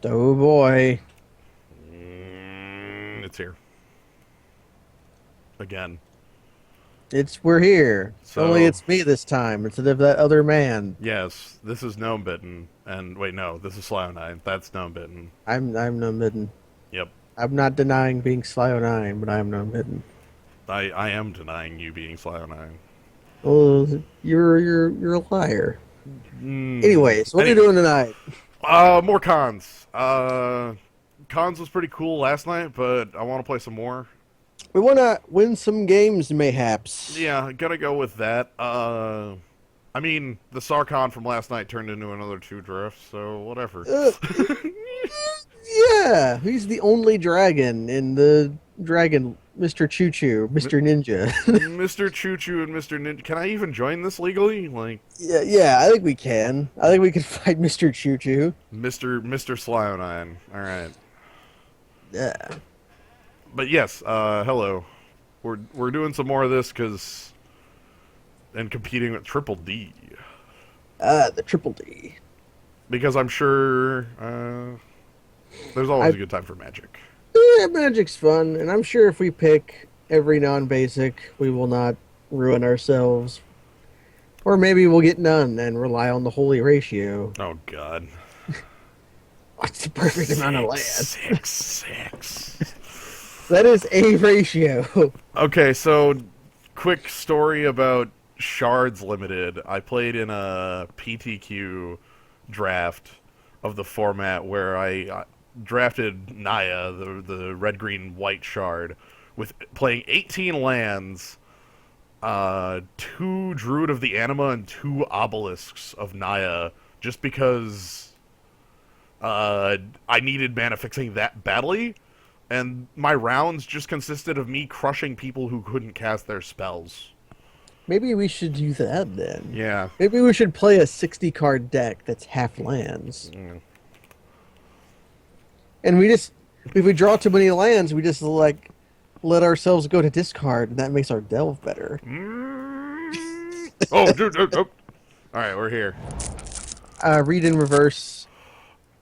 Oh boy. It's here. Again. We're here. Only So, it's me this time instead of that other man. yes, this is Gnomebitten. And, wait, no, this is Sly09. That's Gnomebitten. I'm no midden. Yep. I'm not denying being Slio 9, but I'm no midden. I am denying you being Sly09. Well, you're a liar. Anyways, what are you Any, doing tonight? more cons. Cons was pretty cool last night, but I want to play some more. We wanna win some games, mayhaps. Yeah, gotta go with that. I mean, the Sarkon from last night turned into another two drifts, so whatever. Uh, yeah, he's the only dragon in the dragon, Mr. Choo Choo, Mr. Ninja. Mr. Choo Choo and Mr. Ninja. Can I even join this legally? Like, Yeah, I think we can. I think we can fight Mr. Choo Choo. Mr. Slionine. Alright. Yeah. But yes, hello. We're doing some more of this because and competing with Triple D. The Triple D. Because I'm sure there's always I a good time for magic. Magic's fun, and I'm sure if we pick every non-basic, we will not ruin ourselves. Or maybe we'll get none and rely on the holy ratio. Oh god. What's the perfect amount of land? Six. That is a ratio. Okay, so quick story about Shards Limited. I played in a PTQ draft of the format where I drafted Naya, the red, green, white shard, with playing 18 lands, two Druid of the Anima and two Obelisks of Naya, just because I needed mana fixing that badly. And my rounds just consisted of me crushing people who couldn't cast their spells. Maybe we should do that then. Yeah. Maybe we should play a 60 card deck that's half lands. Mm. And we just, if we draw too many lands, we just like let ourselves go to discard, and that makes our delve better. Oh, dude. Oh. All right, we're here. Read in reverse,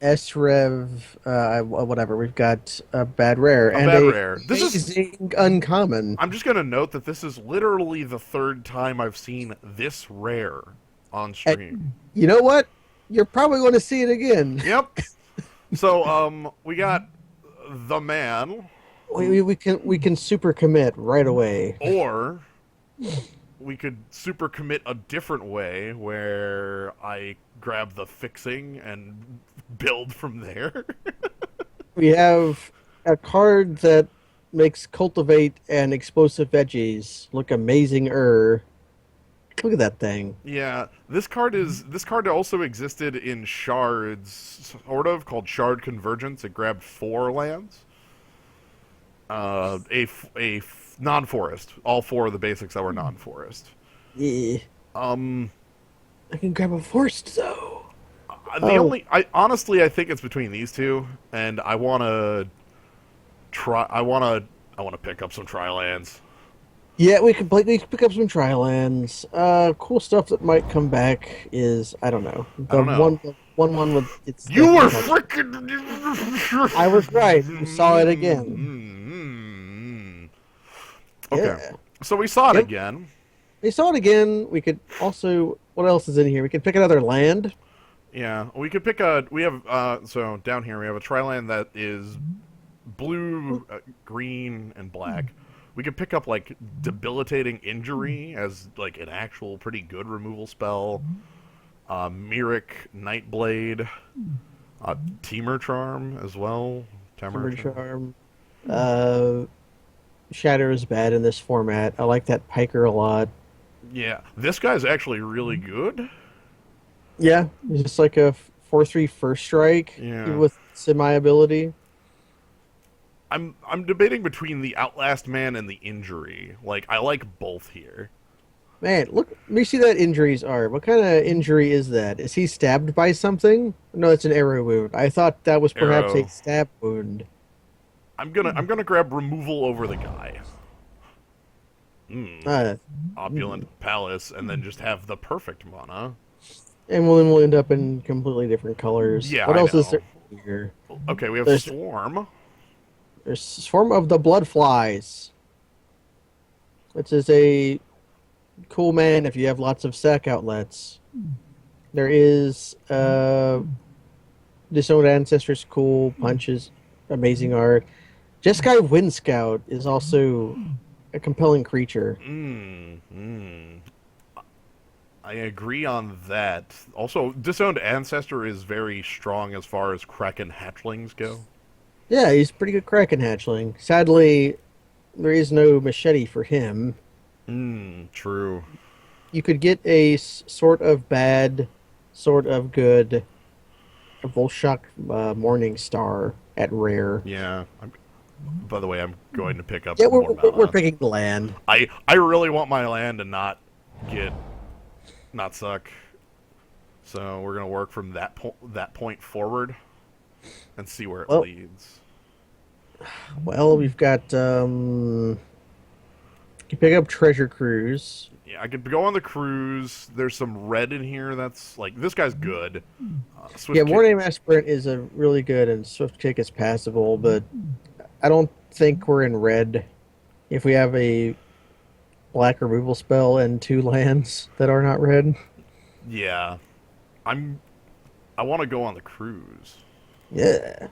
S Rev, whatever. We've got a bad rare A and bad a rare. This is. amazing uncommon. I'm just gonna note that this is literally the third time I've seen this rare on stream. And you know what? You're probably going to see it again. Yep. So, we got the man, We can super commit right away. or we could super commit a different way where I grab the fixing and build from there. We have a card that makes cultivate and explosive veggies look amazing. Look at that thing. Yeah, this card also existed in shards, sort of called Shard Convergence. It grabbed 4 lands, non-forest, all 4 of the basics that were non-forest. Yeah. Um, I can grab a forest though. Oh, I honestly I think it's between these two, and I want to try. I want to pick up some tri-lands. yeah. We could pick up some tri-lands. Cool stuff that might come back is I don't know I the don't know. one with it's. You were the- freaking. I was right. We saw it again. Okay, Yeah. so we saw it Yep. again. We saw it again. We could also. What else is in here? We could pick another land. Yeah, we could pick a. We have so down here we have a tri-land that is blue, green, and black. We could pick up like debilitating injury as like an actual pretty good removal spell. Myric Nightblade, Teamer Charm as well. Timber Teamer Charm. Charm. Uh, Shatter is bad in this format. I like that Piker a lot. Yeah, this guy's actually really good. Yeah, he's just like a 4/3 first strike Yeah. with semi ability. I'm debating between the Outlast Man and the injury. Like I like both here. Man, look, let me see that injuries are. What kind of injury is that? Is he stabbed by something? No, it's an arrow wound. I thought that was perhaps a Arrow. stab wound. I'm gonna grab removal over the guy. Uh, Opulent Palace, and then just have the perfect mana. and then we'll end up in completely different colors. Yeah, What I else is know. there here? Okay, we have There's Swarm. there's Swarm of the Bloodflies, which is a cool man if you have lots of sack outlets. There is Disowned Ancestors, cool punches, amazing art. Jeskai Wind Scout is also a compelling creature. Mm. I agree on that. Also, Disowned Ancestor is very strong as far as Kraken hatchlings go. Yeah, he's a pretty good Kraken hatchling. Sadly, there is no machete for him. True. You could get a sort of bad, sort of good Volshok Morning Star at rare. Yeah. By the way, I'm going to pick up Yeah, more we're mana. picking the land. I really want my land to get not suck. So we're gonna work from that point forward and see where it Well, leads. we've got you pick up Treasure Cruise. Yeah, I could go on the cruise. There's some red in here. That's like this guy's good. Yeah, Swift War kick. Name Aspirant is a really good, and Swift Kick is passable, but I don't think we're in red if we have a black removal spell and two lands that are not red. Yeah, I'm. I want to go on the cruise. Yeah.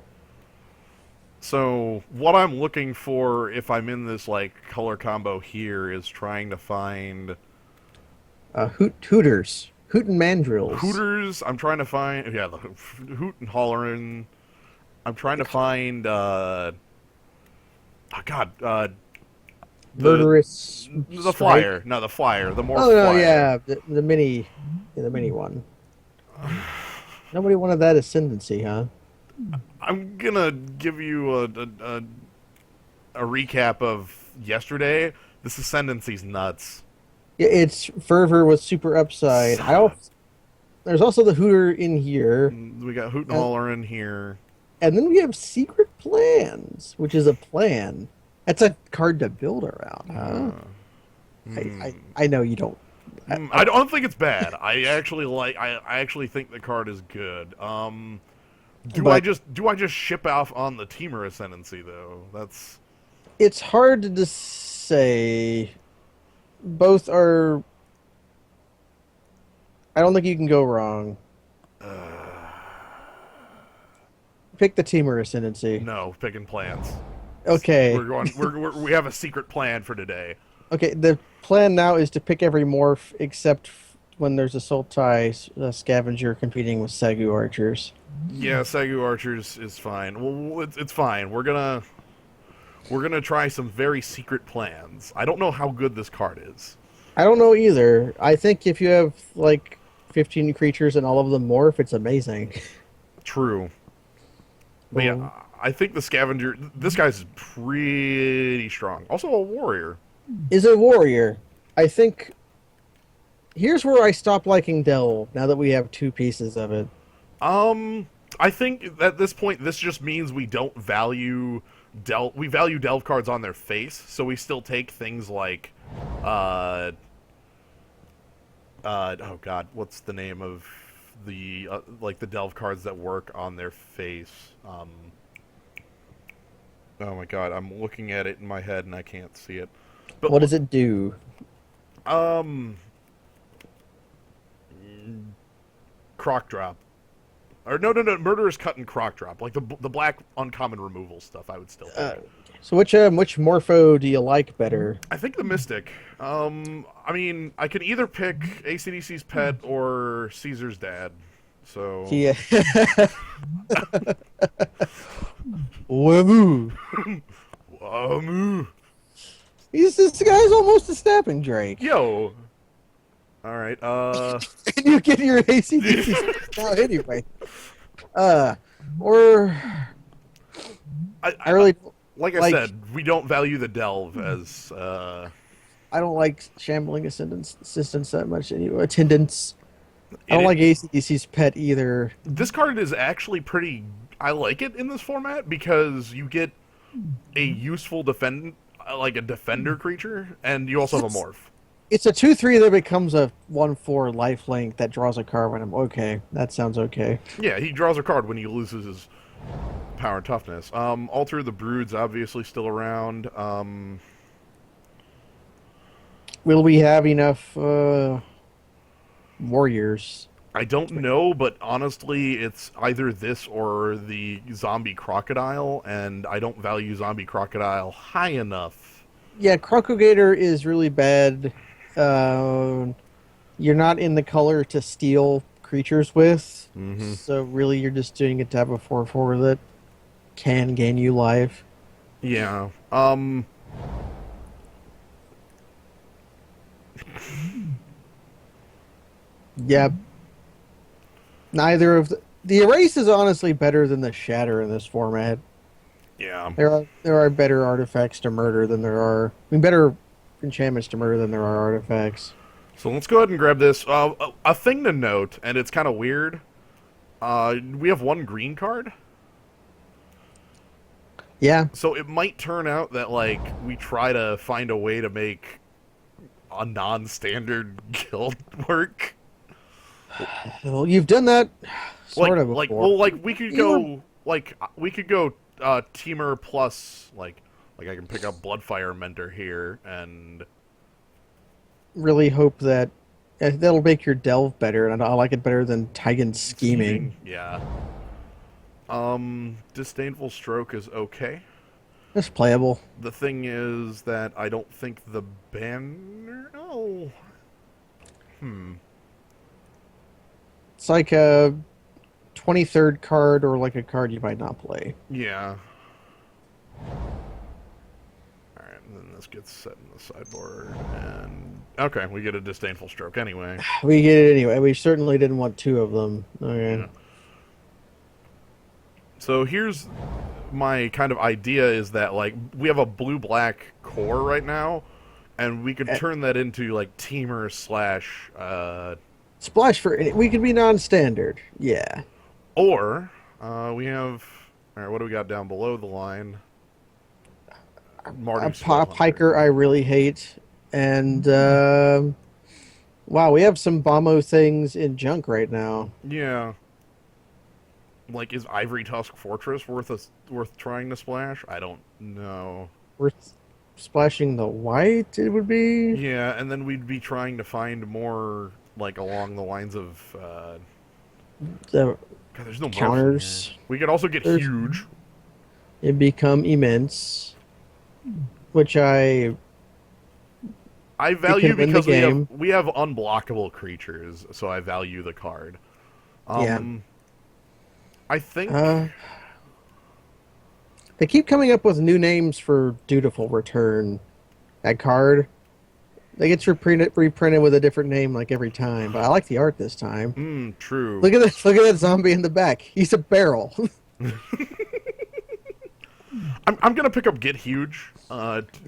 So what I'm looking for if I'm in this like color combo here is trying to find Hooters. Hoot and Mandrills. Hooters. I'm trying to find the Hoot and Hollerin'. I'm trying to find oh god the Murderous the Strike. flyer. No, the flyer. The more Oh no, flyer. yeah, the mini one. Nobody wanted that ascendancy, huh? I'm gonna give you a recap of yesterday. This ascendancy's nuts. Yeah, it's Fervor with super upside. I don't. There's also the Hooter in here, We got Hoot and and, Holler in here. and then we have Secret Plans, which is a plan. That's a card to build around, huh? I know you don't. I don't think it's bad. I actually I actually think the card is good. But Do I just ship off on the Teamer Ascendancy though? That's it's hard to just say. Both are. I don't think you can go wrong. Pick the Teamer Ascendancy. no picking plans. Okay. We have a secret plan for today. Okay, the plan now is to pick every morph except when there's a Sultai Scavenger competing with Sagu Archers. Yeah, Sagu Archers is fine. Well, it's fine. We're gonna try some very secret plans. I don't know how good this card is. I don't know either. I think if you have like 15 creatures and all of them morph, it's amazing. True. But yeah, I think the Scavenger. This guy's pretty strong. Also a warrior. Is a warrior. I think. Here's where I stop liking Delve now that we have two pieces of it. I think at this point this just means we don't value we value delve cards on their face, so we still take things like oh god, what's the name of the like the delve cards that work on their face? Oh my god, I'm looking at it in my head and I can't see it. But What does it do? Croc drop. Or no, Murderous Cut and Croc drop, like the black uncommon removal stuff. I would still take. So which Morpho do you like better? I think the Mystic. I mean, I can either pick ACDC's Pet or Caesar's Dad. So Yeah. Wahoo. This guy's almost a Snapping Drake. Yo. All right. And you get your ACDC now anyway. Or I really like I said, we don't value the delve as I don't like Shambling Assistance that much anyway. Attendance. I don't like ACDC's Pet either. This card is actually pretty. I like it in this format because you get a useful like a defender creature, and you also have a morph. It's a 2/3 that becomes a 1/4 lifelink that draws a card when I'm okay. That sounds okay. Yeah, he draws a card when he loses power and toughness. Alter the Brood's obviously still around. Will we have enough warriors? I don't know, but honestly, it's either this or the zombie crocodile, and I don't value zombie crocodile high enough. Yeah, Crocogator is really bad. Uh, you're not in the color to steal creatures with, Mm-hmm. so really you're just doing it to have a 4/4 that can gain you life. Yeah. Yeah, neither of the erase is honestly better than the shatter in this format. Yeah. There are better artifacts to murder than there are. I mean, better enchantments to murder than there are artifacts. So let's go ahead and grab this. A thing to note, and it's kind of weird. We have one green card, Yeah, so it might turn out that like we try to find a way to make a non-standard guild work. well, you've done that sort of before. Like we could You were go, Teamer plus, like I can pick up Bloodfire Mentor here, and really hope that that'll make your delve better, and I like it better than Tigan's scheming. yeah. Disdainful Stroke is okay. It's playable. The thing is that I don't think the banner. Oh, It's like a 23rd card or like a card you might not play. yeah. All right, and then this gets set in the sideboard, and okay, we get a Disdainful Stroke anyway. We get it anyway. We certainly didn't want two of them. Okay. Yeah. So here's my kind of idea: is that like we have a blue-black core right now, and we could Uh, turn that into like Teamer slash Splash for we could be non-standard. Yeah. or we have. All right, what do we got down below the line? A Mardu Skull Piker I really hate. And wow, we have some Bombo things in junk right now. Yeah. Like, is Ivory Tusk Fortress worth trying to splash? I don't know. Worth splashing the white, it would be. Yeah, and then we'd be trying to find more, like, along the lines of, The God, there's no morph in counters. here. We could also get There's- huge. It become immense, which I Value can win the because game. we have unblockable creatures, so I value the card. Yeah. I think They keep coming up with new names for Dutiful Return. That card, they get reprinted with a different name like every time. But I like the art this time. True. Look at this! Look at that zombie in the back. He's a barrel. I'm gonna pick up Get Huge,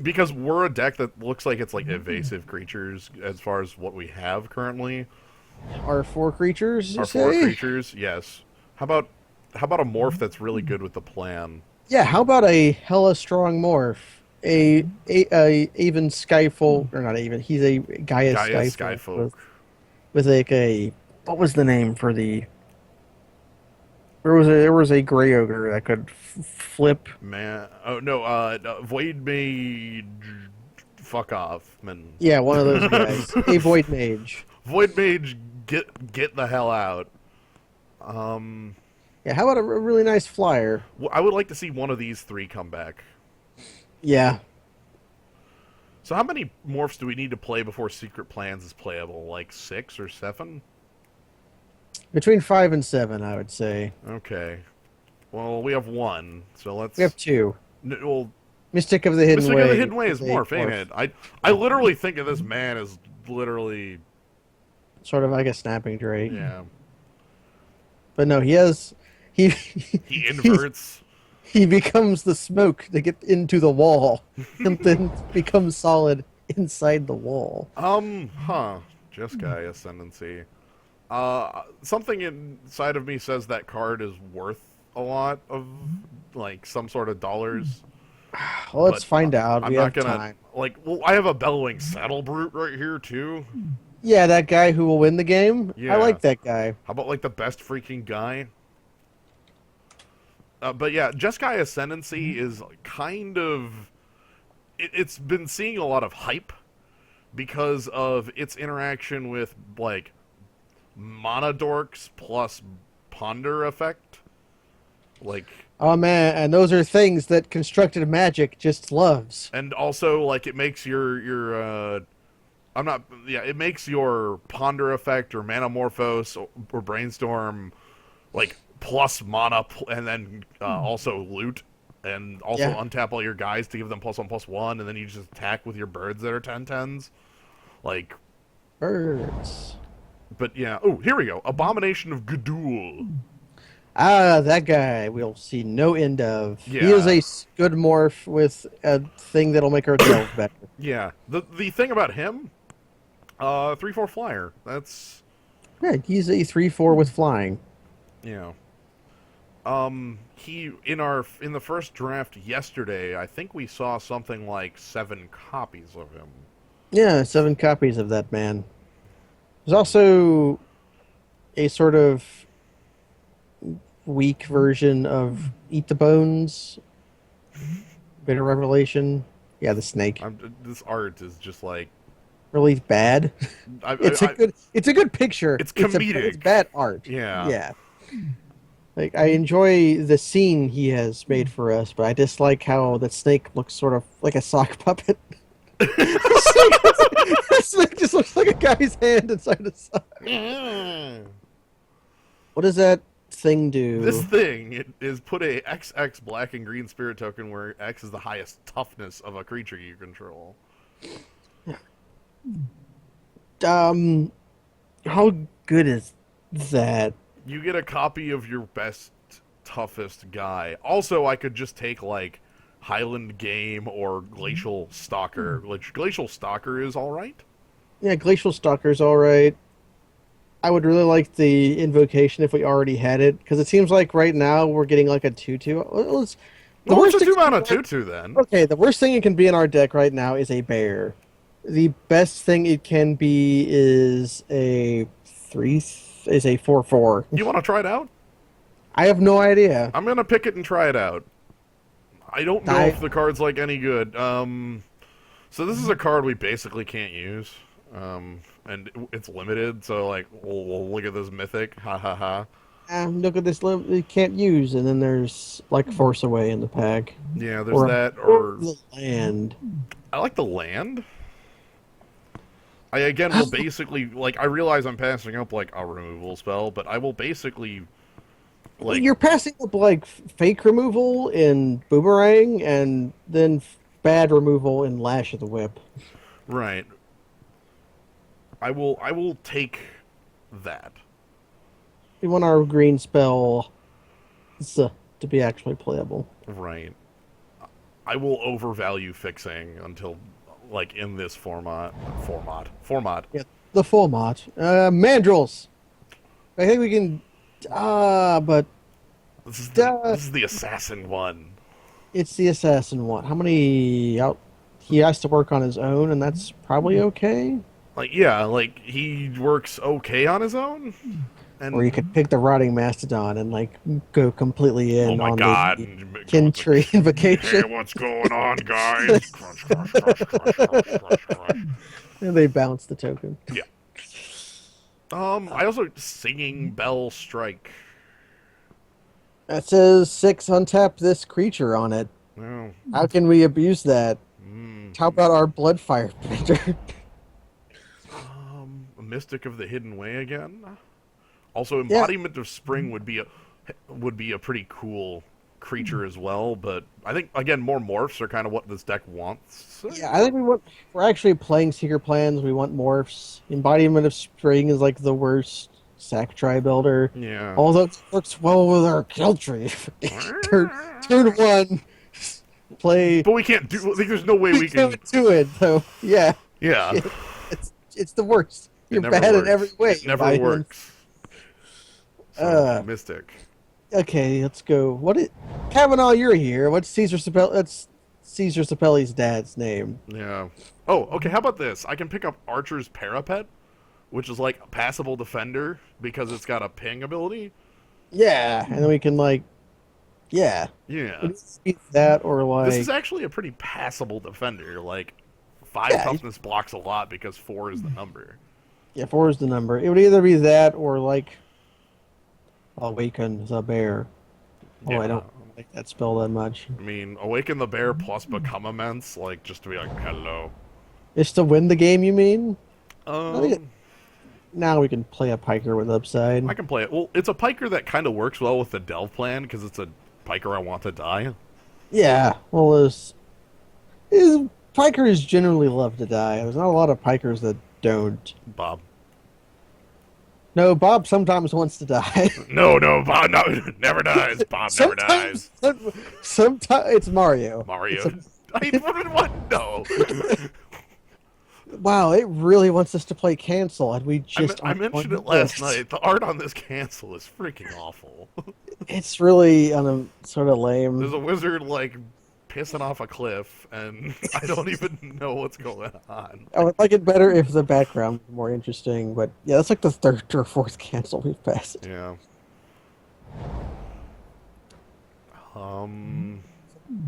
because we're a deck that looks like it's like evasive creatures as far as what we have currently. Our four creatures, you Our say? four creatures, yes. How about a morph that's really good with the plan? Yeah. How about a hella strong morph? A even Skyfall or not even? He's a Gaia Gaia Skyfolk Skyfolk. with like a what was the name for the? There was a gray ogre that could flip. Man, oh no, Void Mage, fuck off, man. Yeah, one of those guys. A void mage. Void Mage, get the hell out. Yeah, how about a really nice flyer? I would like to see one of these three come back. Yeah. So how many morphs do we need to play before Secret Plans is playable? Like 6 or 7? Between 5 and 7, I would say. Okay. Well, we have one, so let's. We have 2. Well, Mystic of the Hidden Mystic Way. of the Hidden Way is a morph, ain't it? I literally think of this man as literally. Sort of like a snapping drake. Yeah. But no, he has. He He inverts. he becomes the smoke to get into the wall, and then becomes solid inside the wall. Jeskai Ascendancy. Something inside of me says that card is worth a lot of, like, some sort of dollars. Well, let's But find out. I'm We not have gonna time. like. Well, I have a bellowing saddle brute right here too. Yeah, that guy who will win the game. Yeah. I like that guy. How about like the best freaking guy? But yeah, Jeskai Ascendancy is kind of it's been seeing a lot of hype because of its interaction with like Monodorks plus Ponder effect. Like, Oh man, and those are things that constructed magic just loves. and also like it makes your I'm not yeah it makes your Ponder effect or Manamorphose or Brainstorm like plus mana and then also loot and also Yeah, untap all your guys to give them +1/+1 and then you just attack with your birds that are 10/10s. Like, birds. but yeah. Oh, here we go. Abomination of Gudul. Ah, that guy we'll see no end of. He is Yeah, a good morph with a thing that'll make our tails better. yeah. The thing about him, 3/4 flyer. That's Yeah, he's a 3/4 with flying. yeah. He in the first draft yesterday, I think we saw something like 7 copies of him. Yeah, 7 copies of that man. There's also a sort of weak version of Eat the Bones, Bitter Revelation. Yeah, the snake. This art is just like Really bad. I, It's a I, I good picture. it's It's comedic. bad art. Yeah. Yeah. Like I enjoy the scene he has made for us, but I dislike how the snake looks sort of like a sock puppet. The snake just looks like a guy's hand inside a sock. What does that thing This do? thing is put a XX black and green spirit token where X is the highest toughness of a creature you control. Um, how good is that? You get a copy of your best, toughest guy. Also, I could just take like Highland Game or Glacial Stalker. Which Glacial Stalker is all right. Yeah, Glacial Stalker's all right. I would really like the invocation if we already had it, because it seems like right now we're getting like a 2/2. The Well, it's worst a thing, 2 mana 2/2 then. okay, the worst thing it can be in our deck right now is a bear. The best thing it can be is a 4/4. You want to try it out? I have no idea. I'm gonna pick it and try it out. I don't know I if the card's like any good. So this is a card we basically can't use. And it's limited, so like we'll look at this mythic. Ha ha ha. look at this you can't use, and then there's like Force Away in the pack, Yeah, there's or that. Or the land. I like the land. I again will basically like I realize I'm passing up like a removal spell, but I will basically like You're passing up like fake removal in Boomerang, and then bad removal in Lash of the Whip. right. I will take that. We want our green spell to be actually playable. Right. I will overvalue fixing until like in this format. Yeah, the full mod. Mandrills. I think we can. But This is the assassin one. it's the assassin one. How many out? He has to work on his own, and that's probably okay. Like yeah, like he works okay on his own. Or you And could pick the rotting mastodon and like go completely oh in my on god, the kin tree hey, invocation. what's going on, guys? Crush, crush, crush, crush, crush, crush, crush. And they bounce the token. Yeah. I also singing bell strike. That says 6 untap this creature on it. Oh, How can we abuse that? How about our Bloodfire Bender? a mystic of the hidden way again. Also, Yeah. embodiment of spring would be a pretty cool creature as well. But I think again, more morphs are kind of what this deck wants. Yeah, I think we're actually playing Secret Plans. We want morphs. Embodiment of Spring is like the worst sack try builder. Yeah. Although it works well with our kill tree. turn 1, play. But we can't do. Like, there's no way we can. can't do it though. Yeah, Yeah. it's the worst. It You're never bad works. in every way. It never Biden. works. So, mystic. Okay, let's go. Kavanaugh? You're here. What's Caesar Sapelli? That's Caesar Sapelli's dad's name. Yeah. Oh, okay. How about this? I can pick up Archer's Parapet, which is like a passable defender because it's got a ping ability. Yeah, and then we can like Yeah. Yeah. It needs to be that or This is like actually a pretty passable defender. Like, 5 yeah, toughness blocks a lot because 4 is the number. yeah, four is the number. It would either be that or like awaken the bear. Oh, I Yeah. don't like that spell that much. I mean, Awaken the Bear plus Become Immense, like, just to be like, hello. It's to win the game, you mean? I think Um, now we can play a piker with I upside. can play it. Well, it's a Piker that kind of works well with the Delve plan because it's a Piker I want to die. Yeah, well, is pikers generally love to die. There's not a lot of pikers that don't. Bob. No, Bob sometimes wants to die. No, no, Bob, no, never dies. Bob never Sometimes, dies. sometimes it's Mario. It's Mario. a What? No. wow. It really wants us to play cancel, and we just I aren't going mentioned to it last list. night. The art on this cancel is freaking awful. It's really sort of There's a lame. wizard like pissing off a cliff, and I don't even know what's going on. I would like it better if the background was more interesting, but yeah, that's like the third or fourth cancel we've passed. Yeah. Um,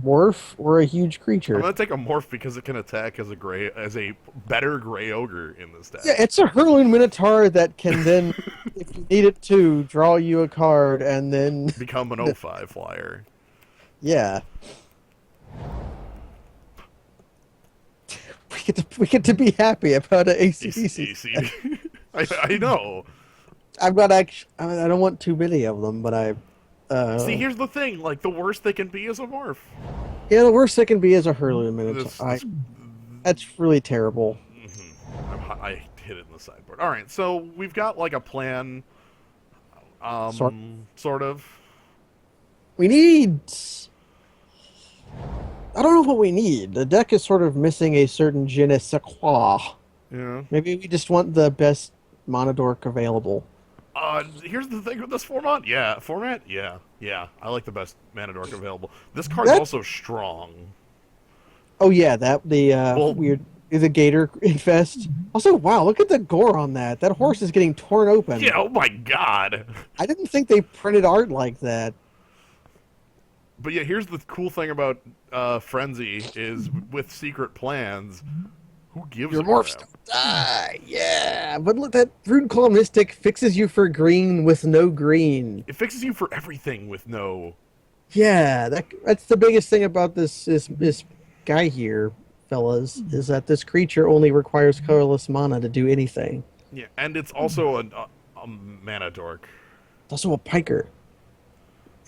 Morph or a huge I'm creature. gonna take a morph because it can attack as a better gray ogre in this Yeah, deck. it's a hurling minotaur that can then, if you need it to, draw you a card and then, Become an O5 flyer. yeah, we get to be happy about an ACDC. AC. I know. I've got actually, I don't want too many of them, but See, uh, here's the thing. Like the worst they can be is a morph. yeah, the worst it can be is a hurling minotaur. This That's really terrible. I hit it in the sideboard. All right, so we've got like a plan. Sort. Sort of. We need. I don't know what we need. The deck is sort of missing a certain je ne sais quoi. Yeah. Maybe we just want the best Monodork available. Here's the thing with this format. Yeah, format. Yeah, yeah. I like the best mana dork available. This card's That. also strong. Oh yeah, that the Well, weird the Gator infest. Also, wow, look at the gore on that. That horse is getting torn open. yeah. Oh my god. I didn't think they printed art like that. But yeah, here's the cool thing about Frenzy is with secret plans. Who gives Your a morphs crap? don't die. Yeah, but look, that Runeclaw Mystic fixes you for green with no green. It fixes you for everything with no. Yeah, that's the biggest thing about this guy here, fellas, is that this creature only requires colorless mana to do anything. Yeah, and it's also a mana dork. It's also a piker.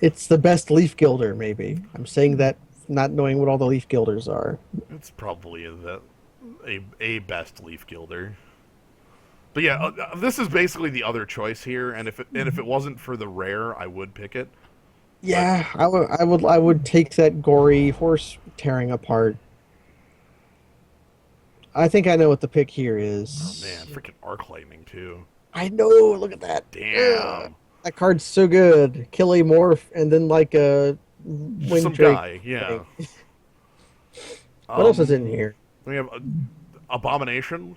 It's the best leaf gilder, maybe. I'm saying that not knowing what all the leaf gilders are. It's probably a best leaf gilder. But yeah, this is basically the other choice here, and if it wasn't for the rare, I would pick it. But Yeah, I would take that gory horse tearing apart. I think I know what the pick here oh man, is. freaking arc lightning too. I know, look at that. Ugh, Damn, that card's so good. Kill a morph and then like a just some winged drake guy. Yeah. thing. What else is Um, in here? we have abomination,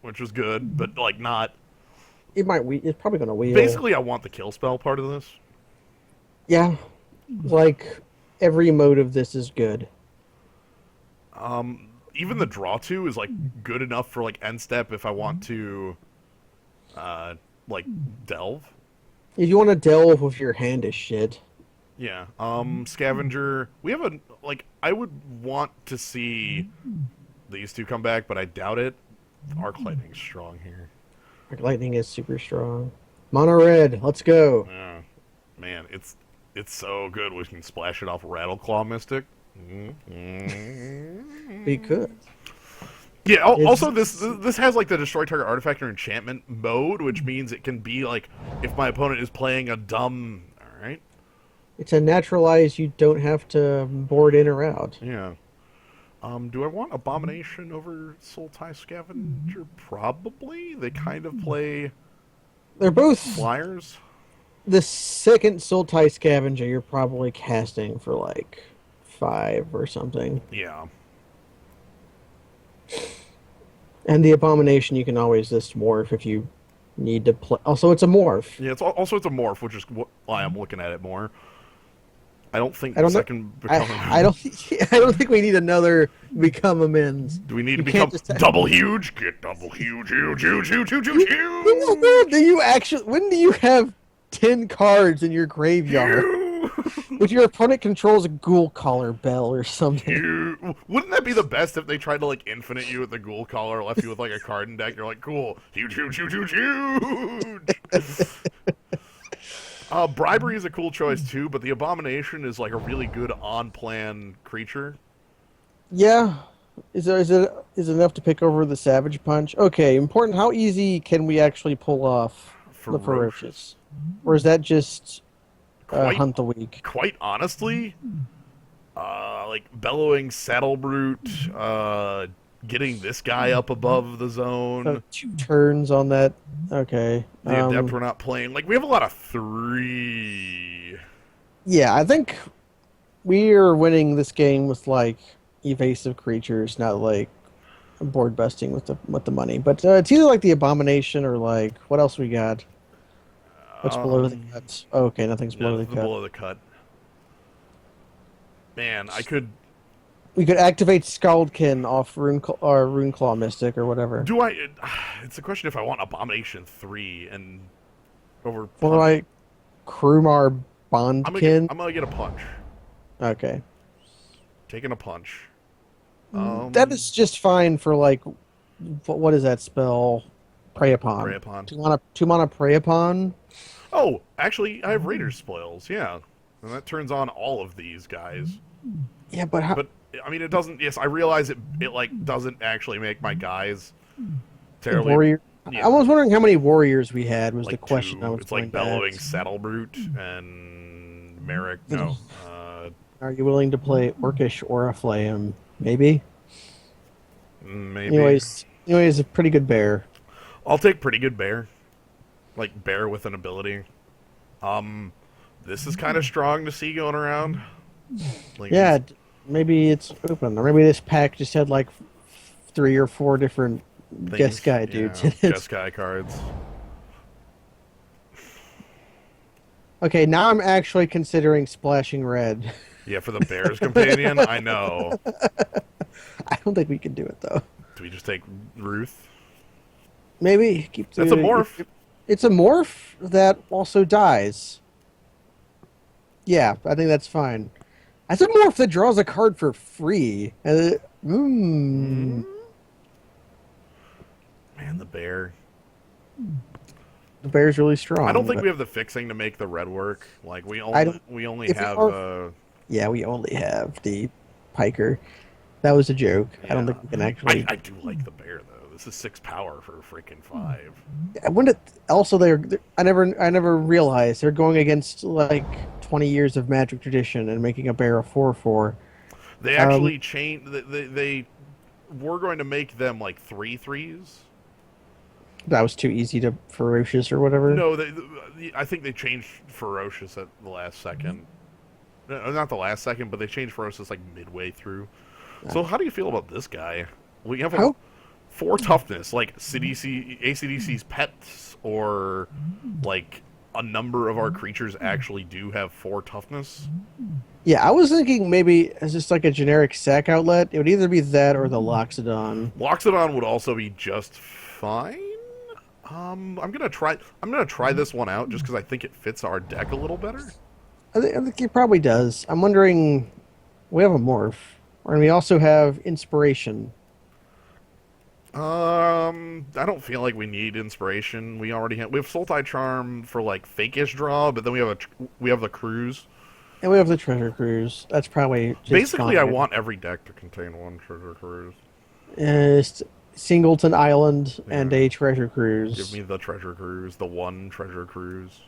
which is good, but like not. It's probably gonna wheel. Basically, I want the kill spell part of this. Yeah, like every mode of this is good. Even the draw two is like good enough for like end step if I want to, uh, like delve. If you want to delve with your hand is shit. Yeah. Scavenger. We have a like. I would want to see these two come back, but I doubt it. Arc lightning's strong here. Like lightning is super strong. Mono red, let's go. Yeah. Man, it's so good. We can splash it off Rattleclaw Mystic. We could. Yeah. It's Also, this has like the destroy target artifact or enchantment mode, which means it can be like if my opponent is playing a dumb. All right. it's a naturalize. You don't have to board in or out. Yeah. Do I want Abomination over Soul Tie Scavenger? Probably. They kind of play They're both flyers. the second Soul Tie Scavenger. You're probably casting for like 5 or something, Yeah. and the Abomination you can always just morph if you need to play. Also, it's a morph. Yeah. Also it's a morph, which is why I'm looking at it more. I don't I think don't know. second becoming. I don't I don't think we need another become amends. Do we need to You can't become just double huge? Get double huge, huge, huge, huge, huge, huge, you, do huge, you actually when do you have 10 cards in your graveyard? huge. Which your opponent controls a ghoul collar bell or something. You wouldn't that be the best if they tried to like infinite you with the ghoul collar, left you with like a card in deck? You're like, cool, huge, huge, huge, huge, huge. Bribery is a cool choice too, but the abomination is like a really good on-plan creature. Yeah. Is it enough to pick over the Savage Punch? Okay, important. How easy can we actually pull off the Ferocious. Ferocious? Or is that just Quite, Hunt the Weak? quite honestly, like bellowing saddle brute, getting this guy up above the So zone. 2 turns on that. Okay. The adept we're not playing. Like we have a lot of three. Yeah, I think we are winning this game with like evasive creatures, not like board busting with the money. But it's either like the Abomination or like what else we got? What's below the Um, cut? Oh, okay, nothing's yeah, below the the cut. below the cut. Man, I could. We could activate Scaldkin off or Runeclaw Mystic or whatever. Do I? It's a question if I want Abomination 3 and over Or punch. like Krumar Bondkin. I'm gonna get a punch. Okay. Taking a punch. That is just fine for like what is that spell? Prey Prey upon. upon. 2 mana prey upon. Oh, actually, I have Raider spoils. Yeah, and that turns on all of these guys. Yeah, but how But I mean, it doesn't. Yes, I realize it. It like doesn't actually make my guys terribly. warrior I Yeah, was wondering how many warriors we had was the like question I two. was It's going like to bellowing ask. saddle brute and Merrick. No, Are you willing to play Orcish or a Flame? Maybe. maybe. Anyways, a pretty good bear. I'll take pretty good bear, like bear with an ability. Um, this is kind of strong to see going around. Like Yeah, maybe it's open, or maybe this pack just had like 3 or 4 different these guest things, guy dudes yeah, in it. Jeskai cards. Okay, now I'm actually considering splashing red. Yeah, for the bear's companion. I know. I don't think we can do it though. Do we just take Ruth? Maybe keep That's a the. morph. It's a morph that also dies. Yeah, I think that's fine. That's a morph that draws a card for free. Man, the bear. The bear's really strong. I don't think but we have the fixing to make the red work. Like I don't. we only If have yeah, we only have the piker. That was a joke. I don't yeah. think we can actually. I do like the bear though. This is 6 power for freaking 5. When it, also I never realized they're going against like 20 years of Magic tradition and making a bear a 4/4. They actually changed. They were going to make them like 3/3s. That was too easy to ferocious or whatever. No, I think they changed ferocious at the last second. No, not the last second, but they changed ferocious like midway through. So how do you feel about this guy? We have How 4 toughness, like ACDC's pets, or like a number of our creatures actually do have 4 toughness. Yeah, I was thinking maybe as just like a generic sack outlet. It would either be that or the Loxodon. Loxodon would also be just fine. I'm gonna try this one out just because I think it fits our deck a little better. I think it probably does. I'm wondering. We have a morph, and we also have inspiration. I don't feel like we need inspiration. We have Sultai Charm for like fake-ish draw, but then we have the cruise. And we have the treasure cruise. That's probably just Basically, I fine. want every deck to contain one treasure cruise. It's Singleton Island and Yeah. a treasure Give cruise. me the treasure cruise, the one treasure cruise.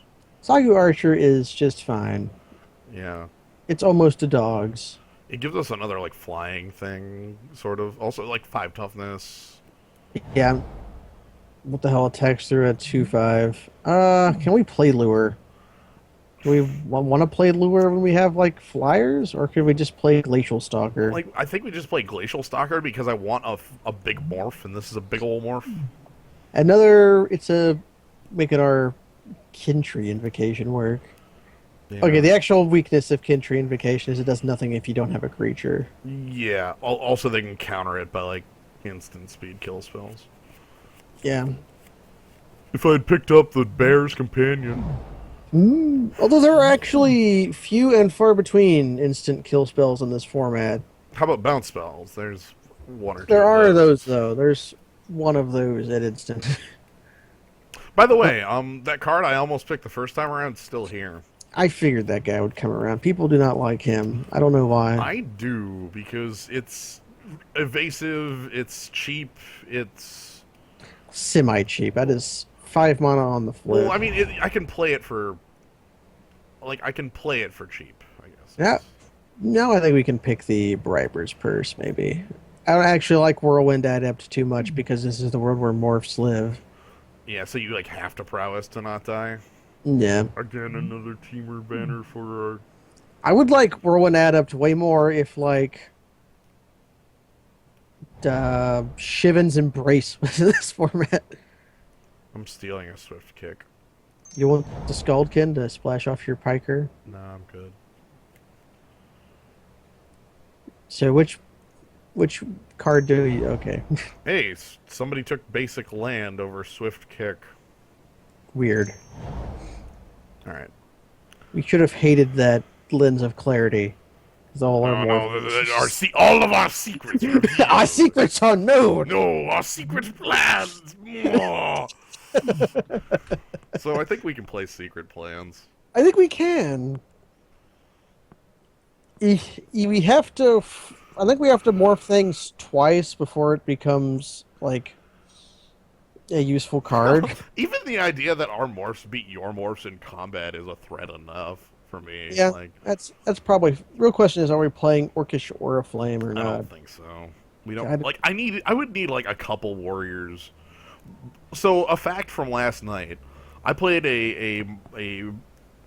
Sagu Archer is just fine. Yeah. It's almost a dog's. It gives us another like flying thing, sort of. Also like 5 toughness. Yeah. What the hell? Attacks through at 2/5. Can we play lure? Do we want to play lure when we have like flyers, or could we just play Glacial Stalker? Like I think we just play Glacial Stalker because I want a big morph, and this is a big old morph. Making our Kintree invocation work. Okay, Yeah. the actual weakness of Kintry Invocation is it does nothing if you don't have a creature. Yeah. Also, they can counter it by like instant speed kill spells. Yeah. If I had picked up the Bear's Companion. Although there are actually few and far between instant kill spells in this format. How about bounce spells? There's one or two There of are those. those though. There's one of those at instant. By the way, that card I almost picked the first time around is still here. I figured that guy would come around. People do not like him. I don't know why. I do because it's evasive, it's cheap, it's Semi cheap. That is 5 mana on the well, flip. I mean, I can play it for I can play it for cheap. I guess Yeah. is Now I think we can pick the Briber's Purse, maybe. I don't actually like Whirlwind Adept too much because this is the world where morphs live. yeah. So you like have to prowess to not die. Yeah. Again, another teamer banner for our. I would like Whirlwind Adept way more if, like, Shivan's Embrace was in this format. I'm stealing a swift kick. You want the Scaldkin to splash off your Piker? Nah, I'm good. So which card do you? Okay, Hey, somebody took basic land over swift kick. weird. All right. We should have hated that Lens of Clarity. Because all our No, more no, all of our secrets our revealed. secrets are known. No, our secret plans. Mwah. So I think we can play secret plans. I think we can. We have to. I think we have to morph things twice before it becomes like a useful card. Even the idea that our morphs beat your morphs in combat is a threat enough for me. Yeah, Like, that's probably. Real question is, are we playing Orcish Aura Flame or I not? don't think so. We don't God. like. I would need like a couple warriors. So a fact from last night, I played a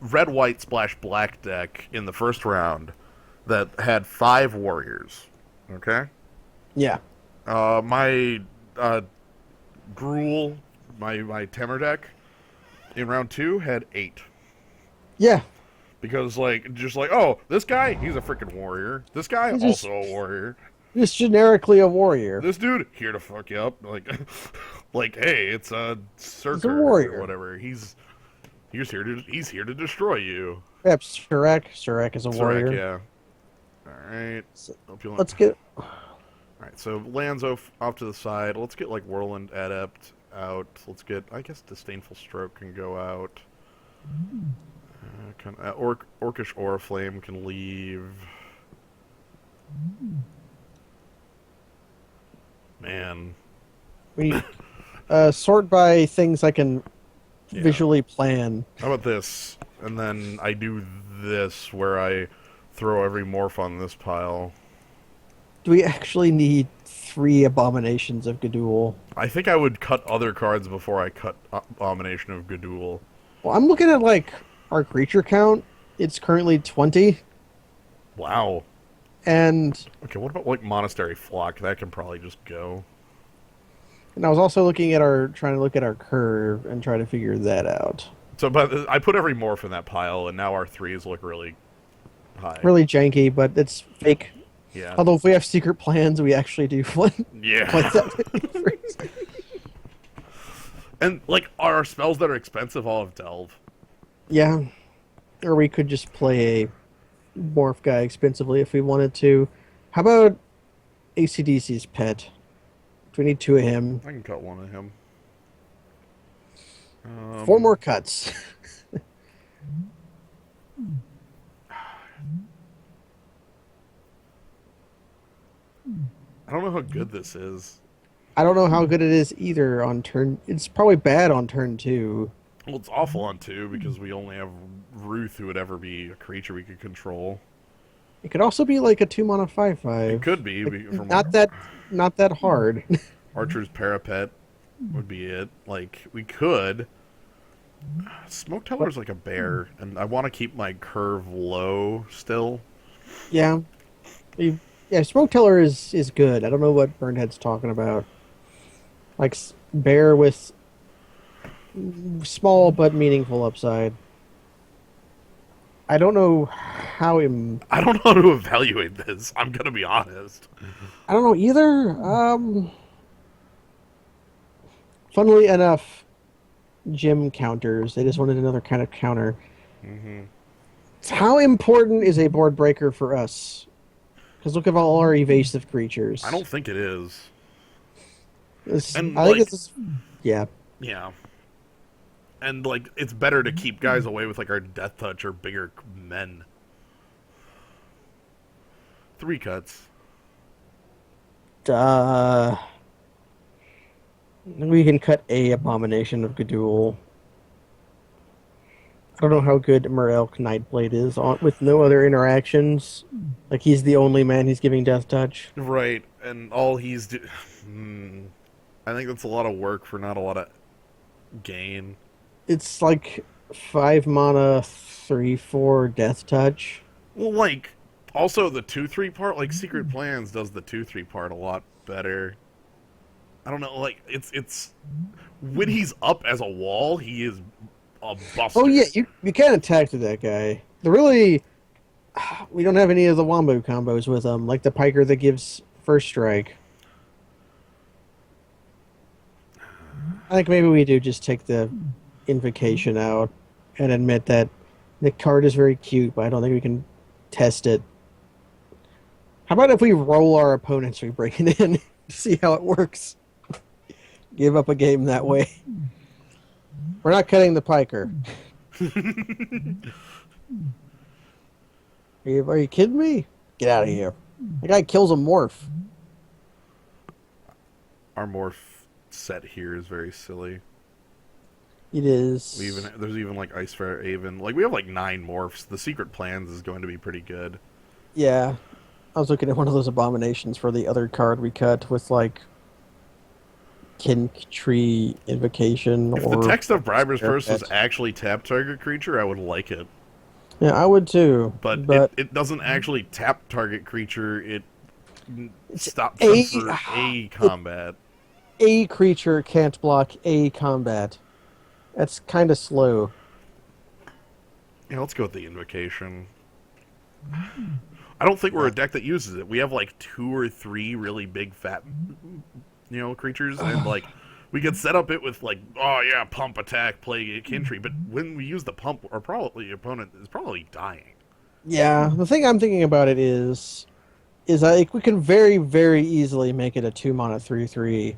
red white splash black deck in the first round that had 5 warriors. Okay. Yeah, My Gruul, my Temur deck in round 2 had 8. yeah. Because like just like oh this guy he's a freaking warrior. This guy He's also a warrior. just generically a warrior. This dude here to fuck you up. Like like hey it's a He's a Circer or warrior. whatever. He's here to destroy you. Perhaps Surek. Surek is a Sarek, warrior. yeah. All right. So, Hope you let's get. All right. So lands off to the side. Let's get like Whirlwind Adept out. Let's get I guess Disdainful Stroke can go out. Orcish Auraflame can leave. Man, We sort by things I can yeah. visually plan. How about this? And then I do this where I throw every morph on this pile. Do we actually need 3 Abominations of Gadul? I think I would cut other cards before I cut Abomination of Gadul. Well, I'm looking at like our creature count. It's currently 20, Wow. and Okay, what about like Monastery Flock? That can probably just go. I was also trying to look at our curve and try to figure that out. So, but I put every morph in that pile, and now our 3s look really high. Really janky, but it's fake. Yeah. Although if we have secret plans, we actually do want Yeah. that. And like our spells that are expensive all have Delve. Yeah, or we could just play a morph guy expensively if we wanted to. How about ACDC's pet? Do we need 2 of him? I can cut one of him. 4 more cuts. I don't know how good this is. I don't know how good it is either on turn. It's probably bad on turn 2. Well, it's awful on 2 because we only have Ruth, who would ever be a creature we could control. It could also be like a 2 mana 5/5. It could be. From Not that hard. Archer's Parapet would be it. Like, we could. Smoke Teller's like a bear, and I want to keep my curve low still. Yeah. Yeah, Smoke Teller is good. I don't know what Burnhead's talking about. Like bear with small but meaningful upside. I don't know how him. I don't know how to evaluate this. I'm gonna be honest. I don't know either. Funnily enough, gym counters. They just wanted another kind of counter. Hmm. How important is a board breaker for us? Because look at all our evasive I creatures. don't think it is. And I think like, this is, yeah. yeah, and like, it's better to keep guys away with like our death touch or bigger men. 3 cuts. Uh, we can cut a Abomination of Gadul. I don't know how good Murelk Nightblade is on with no other interactions. Like he's the only man he's giving death touch. Right, and all he's do. Hmm. I think that's a lot of work for not a lot of gain. It's like 5 mana, 3/4 death touch. Well, like, also the 2-3 part, like Secret Plans does the 2-3 part a lot better. I don't know, like it's when he's up as a wall, he is a Oh yeah, buster. you can attack to that guy. The really we don't have any of the wombo combos with him, like the piker that gives first strike. I think maybe we do just take the invocation out and admit that the card is very cute, but I don't think we can test it. How about if we roll our opponents we break it in to see how it works? Give up a game that way. We're not cutting the piker. Are you kidding me? Get out of here. The guy kills a morph. Our morph set here is very silly. It We even is. there's even like Ice Fair Aven. Like we have like 9 morphs. The Secret Plans is going to be pretty good. Yeah. I was looking at one of those abominations for the other card we cut with like Kin Tree Invocation If the or text of Briber's Purse was Parapet. actually tap target creature, I would like it. Yeah, I would too. But But it doesn't actually tap target creature. It it's stops them a for a it, combat. a creature can't block a combat. That's kind of slow. Yeah, let's go with the invocation. I don't think we're Yeah. a deck that uses it. We have like 2 or 3 really big fat, creatures, and like we could set up it with like, oh yeah, pump attack, play Kintry. But when we use the pump, our probably opponent is probably dying. Yeah, the thing I'm thinking about it is like we can very very easily make it a 2 mana 3/3.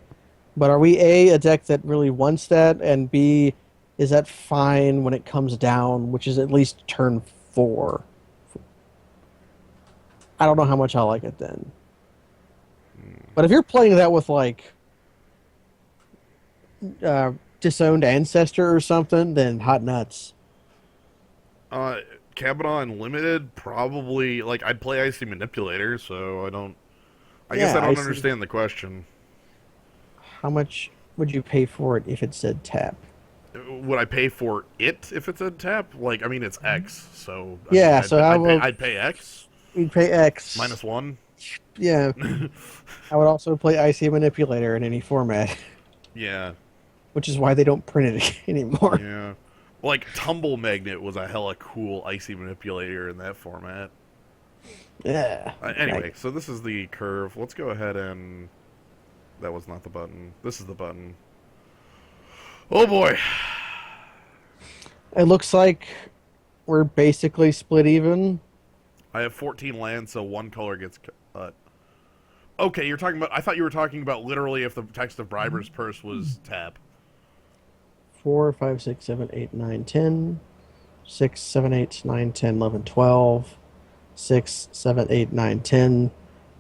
But are we a deck that really wants that, and B, is that fine when it comes down, which is at least turn 4? I don't know how much I like it then. But if you're playing that with like uh, disowned ancestor or something, then hot nuts. Uh, Kavanaugh Unlimited probably like I'd play Icy Manipulator, so I don't. I guess I Yeah, I don't see. understand the question. How much would you pay for it if it said tap? Would I pay for it if it's a tap? Like, I mean, it's X, so I mean, Yeah, so I will. I'd pay X We'd pay X. -1. Yeah, I would also play IC Manipulator in any format, Yeah, which is why they don't print it anymore. yeah. Like Tumble Magnet was a hella cool icy manipulator in that format. Yeah. Anyway, so this is the curve. Let's go ahead and that was not the button. This is the button. Oh boy. It looks like we're basically split even. I have 14 lands, so one color gets cut. Okay, you're talking about. I thought you were talking about literally if the text of Briber's Purse was tap. 4, 5, 6, 7, 8, 9, 10. 6, 7, 8, 9, 10, 11, 12. 6, 7, 8, 9, 10.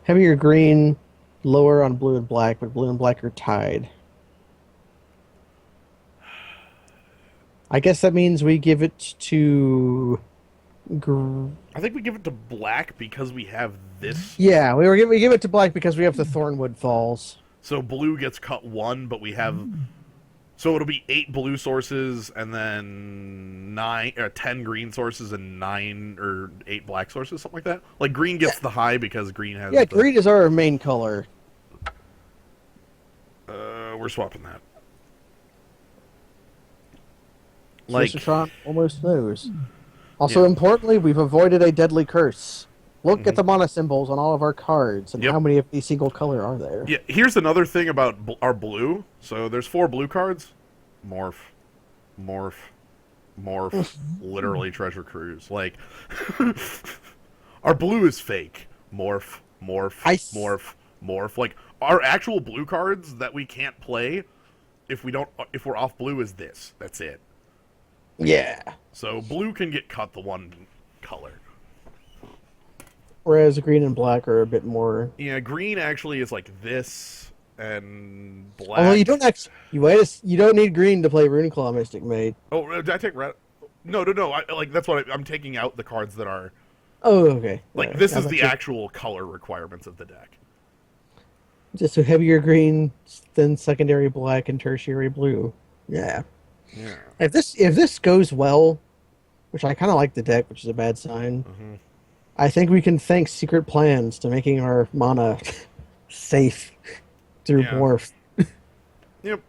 Heavier green, lower on blue and black, but blue and black are tied. I guess that means we give it to. I think we give it to black because we have this. Yeah, we give it to black because we have the Thornwood Falls. So blue gets cut 1, but we have. So it'll be 8 blue sources and then 10 green sources and 9 or 8 black sources, something like that. Like green Yeah, gets the high because green yeah, has the. green is our main color. We're swapping that. Like, Sorcerer almost knows. Also, Yeah. importantly, we've avoided a deadly curse. Look at Hmm. the mana symbols on all of our cards, and Yep. how many of these single color are there? Yeah. Here's another thing about our blue. So there's 4 blue cards. Morph, morph, morph. Literally treasure cruise. Like our blue is fake. Morph, morph, I, s- morph, morph. Like our actual blue cards that we can't play if we're off blue is this. That's it. yeah. So blue can get cut the one color. Whereas green and black are a bit more. Yeah, green actually is like this, and Although you black. don't actually, you don't need green to play Runeclaw Mystic Mate. Oh, did I take red? No, no, no. Like that's what I'm taking out the cards that are Oh, okay. like this I is thought the you actual color requirements of the deck. just a heavier green, then secondary black and tertiary blue. Yeah. Yeah. If this goes well, which I kind of like the deck, which is a bad sign, Hmm. I think we can thank Secret Plans to making our mana safe through Yeah. Morph. Yep.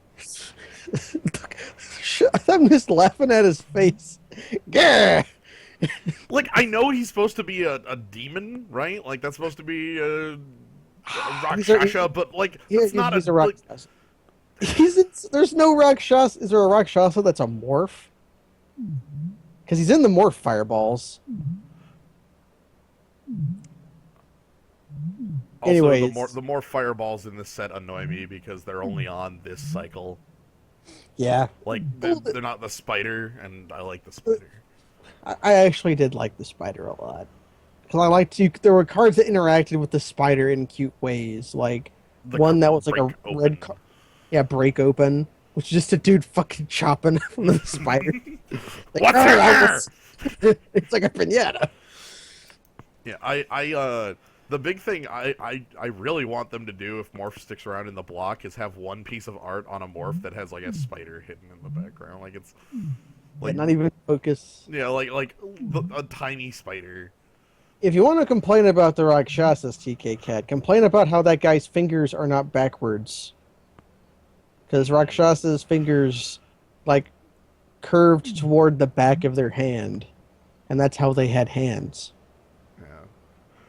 I'm just laughing at his face. Gah! Like I know he's supposed to be a demon, right? Like that's supposed to be a He's a, Rakshasha, but like he- that's not a he's a like. Rakshasa. There's no Rakshasa. Is there a Rakshasa that's a morph? Because he's in the morph fireballs. Also, Anyways, the more fireballs in this set annoy me because they're only on this cycle. yeah. Like Well, they're not the spider, and I like the spider. I actually did like the spider a lot. Because I liked you. There were cards that interacted with the spider in cute ways, like The one that was like break a red, open. yeah, break open, which is just a dude fucking chopping from the spider. Like, What's in there? it's like a pinata. Yeah, the big thing I really want them to do if Morph sticks around in the block is have one piece of art on a Morph that has like a spider hidden in the background. Like it's Yeah, like not even focus. yeah, a tiny spider. If you want to complain about the Rakshasas, TK Cat, complain about how that guy's fingers are not backwards. Because Rakshasas' fingers, like, curved toward the back of their hand. And that's how they had hands. Yeah.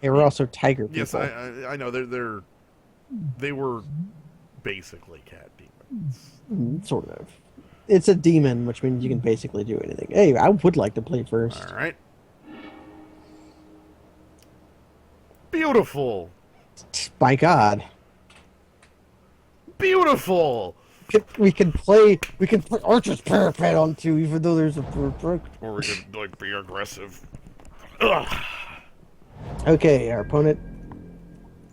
They were also tiger Yes, people. I know they were basically cat demons. Sort of. It's a demon, which means you can basically do anything. Hey, I would like to play All first. right. Beautiful. By God. Beautiful. We can put Archer's Parapet on too, even though there's a brick. Or we could like be aggressive. Ugh. Okay, our opponent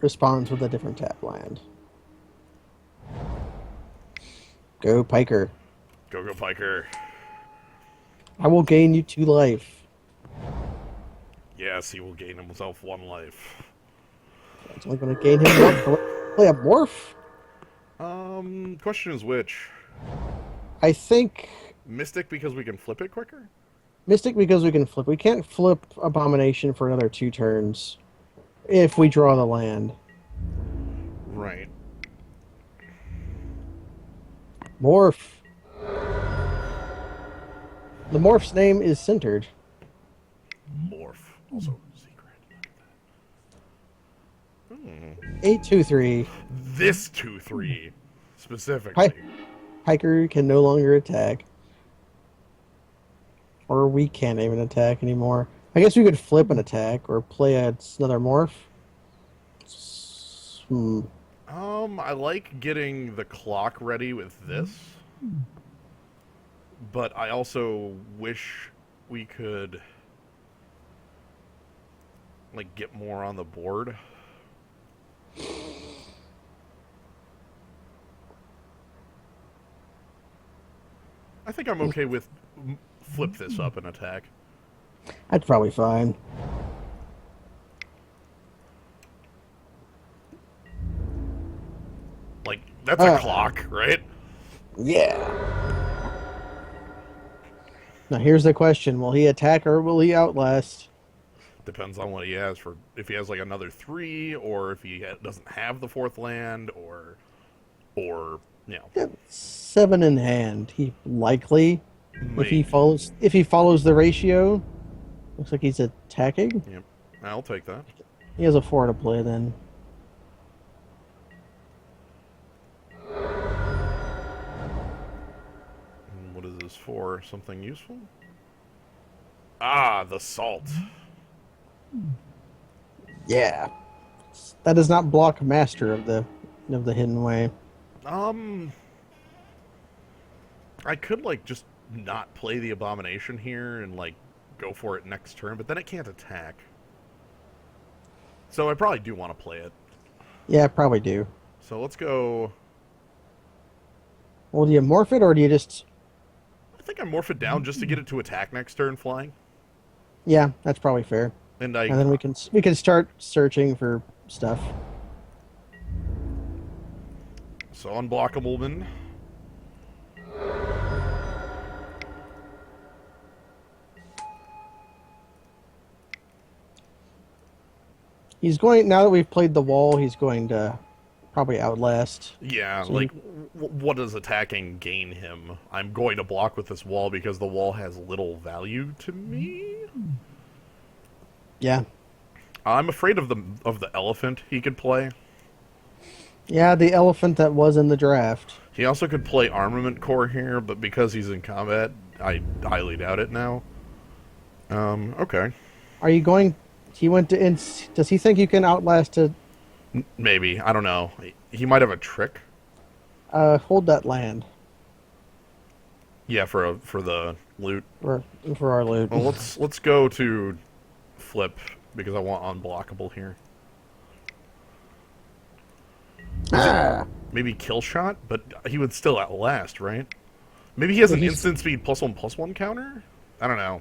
responds with a different tap land. Go Piker. Go go Piker. I will gain you 2 life. Yes, he will gain himself 1 life. That's only going to gain him one. Play a morph? Question is which? I think Mystic because we can flip it quicker? Mystic because we can flip. We can't flip Abomination for another 2 turns if we draw the land. Right. Morph. The morph's name is centered. Morph. Also secret. 8/2/3. This 2/3 specifically. Hiker can no longer attack. Or we can't even attack anymore. I guess we could flip an attack or play another morph. Hmm. I like getting the clock ready with this, but I also wish we could like get more on the board. I think I'm okay with flip this up and attack. That's probably fine. Like that's a clock, right? Yeah. Now here's the question: will he attack or will he outlast? Depends on what he has for if he has like another 3 or if he doesn't have the 4th land or you know, 7 in hand. He likely, maybe. if he follows the ratio. Looks like he's attacking. Yep, I'll take that. He has a 4 to play then. And what is this for? Something useful? Ah, the salt. Yeah. That does not block Master of the Hidden Way. Um, I could like just not play the abomination here and like go for it next turn, but then it can't attack. So I probably do want to play it. Yeah, I probably do. So let's go. Well, do you morph it or do you just? I think I morph it down just to get it to attack next turn flying. Yeah, that's probably fair. And And then we can start searching for stuff. so unblockable man. He's going now that we've played the wall. He's going to probably outlast. Yeah, So like what does attacking gain him? I'm going to block with this wall because the wall has little value to me. Yeah, I'm afraid of the elephant he could play. yeah, the elephant that was in the draft. He also could play armament core here, but because he's in combat, I highly doubt it now. Okay. Are you going? He went to. Does he think you can outlast a? Maybe. I don't know. He might have a trick. Hold that land Yeah, for the loot. for our loot. Well, let's go to flip because I want unblockable here. Maybe kill shot, but he would still outlast, right? Maybe he has an instant speed +1/+1 counter? I don't know.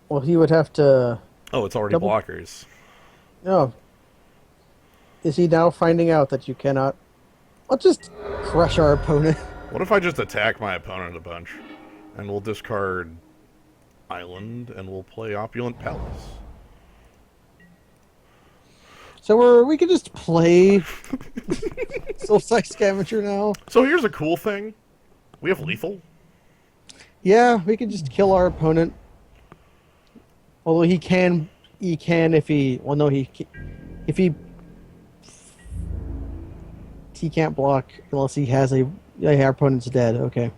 Well, he would have to. Oh, it's already blockers. No. Is he now finding out that you cannot? I'll just crush our opponent. What if I just attack my opponent a bunch? And we'll discard Island, and we'll play Opulent Palace. So we could just play Soul-Side Scavenger now. So here's a cool thing. We have lethal. Yeah, we can just kill our opponent. Although he can if he. Well, no, if he can't block unless he has a. Yeah, our opponent's dead. Okay.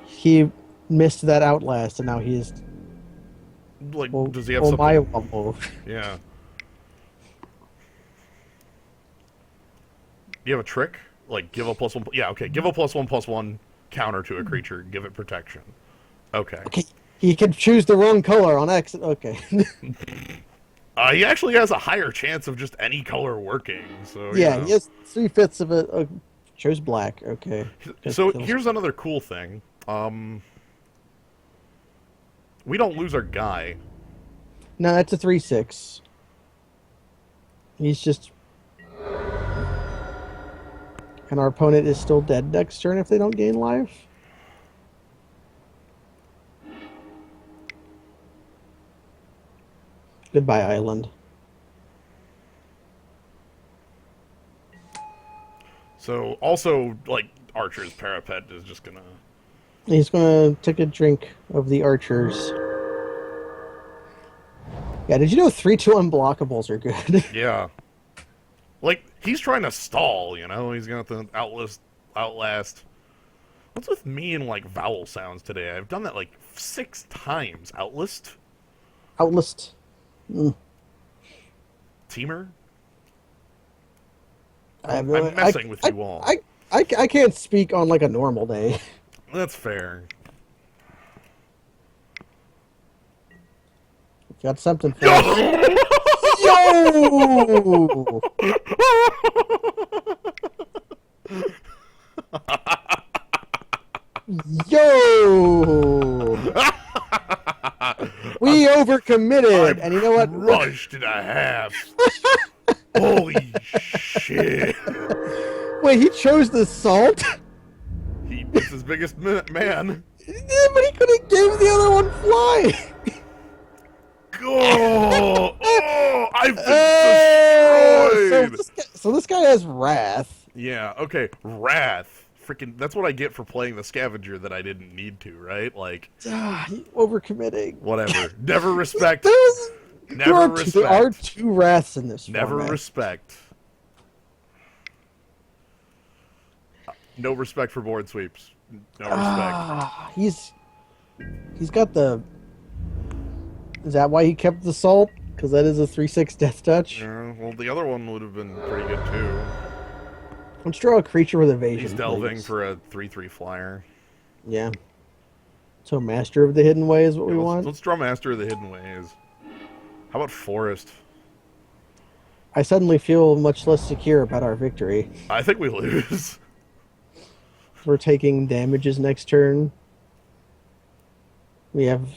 He missed that outlast, and now he is. Like, does he have something? My move. Yeah. Do you have a trick? Like, give a +1... Yeah, okay. Give a +1/+1 counter to a creature. Give it protection. Okay. Okay. He can choose the wrong color on X. Okay. He actually has a higher chance of just any color working. So yeah, you know. he has 3/5 of it. Chose black. Okay. So here's another cool thing. We don't lose our guy. No, that's a 3/6. He's just. And our opponent is still dead next turn if they don't gain life. Goodbye, Island. So also, like, Archer's Parapet is just gonna... He's gonna take a drink of the Archers. Yeah, did you know 3/2 unblockables are good? Yeah. Like, he's trying to stall, you know? He's got the outlast. What's with me and, like, vowel sounds today? I've done that, like, 6 times. Outlast? Outlast. Teamer? I'm messing with you all. I can't speak on, like, a normal day. That's fair. Got something for us. Yo! Yo! We overcommitted, and you know what? Rushed and a half. Holy shit! Wait, he chose the salt? It's his biggest man. Yeah, but he could have gave the other one fly. Oh, I've been destroyed. So this guy has wrath. Yeah. Okay. Wrath freaking. That's what I get for playing the scavenger that I didn't need to, right? Like, Overcommitting. whatever. Never respect. There's, Never there are respect. two wraths in this Never format. respect. No respect for board sweeps. No respect. He's got the. Is that why he kept the salt? Because that is a 3/6 death touch. Yeah, well, the other one would have been pretty good too. Let's draw a creature with He's evasion, delving please. for a 3/3 flyer. Yeah. So Master of the Hidden Way is what Yeah, we let's want. let's draw Master of the Hidden Ways. How about Forest? I suddenly feel much less secure about our victory. I think we lose. We're taking damages next turn. We have.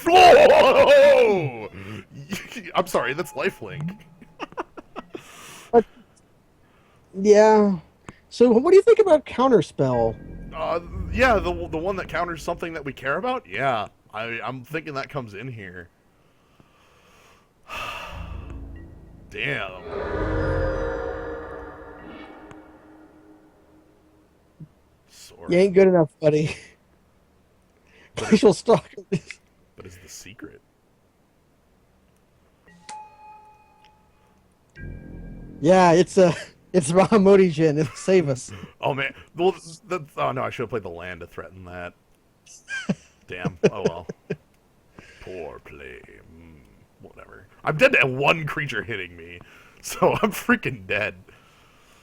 Oh! I'm sorry, that's lifelink. But yeah. So what do you think about Counterspell? Yeah, the one that counters something that we care about. Yeah, I'm thinking that comes in here. Damn. You Sword. ain't good enough, buddy. Glacial Stalker. But is the secret? Yeah, it's Mahamudi Jin. It'll save us. Oh man. Well, oh no, I should have played the land to threaten that. Damn. Oh well. Poor play. Whatever. I'm dead to one creature hitting me, so I'm freaking dead.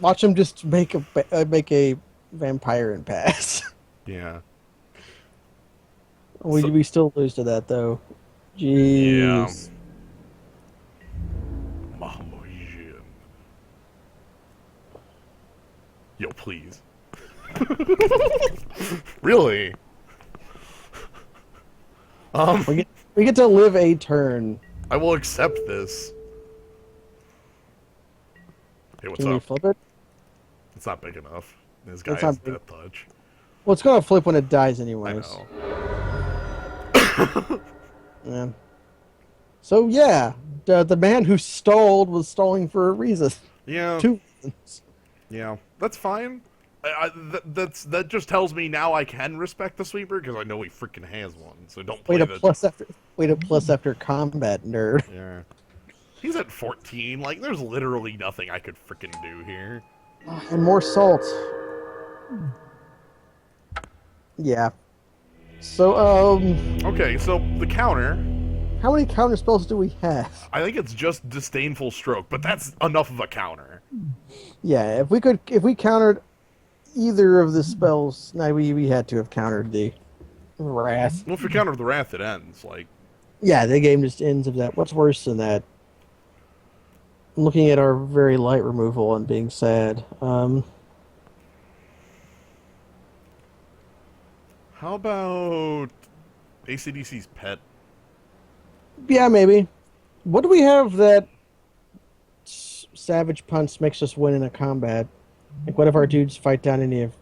Watch him just make a vampire and pass. Yeah. We still lose to that though. Yeah. Jeez. Mahmoud. Yo, please. Really? We get to live a turn. I will accept this. Hey, what's Can you up? flip it? It's not big enough. This guy It's has not big. death touch. Well, it's gonna flip when it dies I anyways. know. Yeah. So yeah, the man who stalled was stalling for a reason. Yeah. Two reasons. Yeah. That's fine. That just tells me now I can respect the sweeper because I know he freaking has one. So don't play the. Wait a plus after combat, nerd. Yeah. He's at 14. Like, there's literally nothing I could freaking do here. And more salt. Yeah. So Okay, so the counter. how many counter spells do we have? I think it's just disdainful stroke, but that's enough of a counter. Yeah, if we countered either of the spells, no, we had to have countered the wrath. Well, if you counter the wrath, it ends. Like, Yeah, the game just ends of that. What's worse than that? I'm looking at our very light removal and being sad. how about ACDC's pet? Yeah, maybe. What do we have that Savage Punch makes us win in a combat? Like, what if our dudes fight down any of...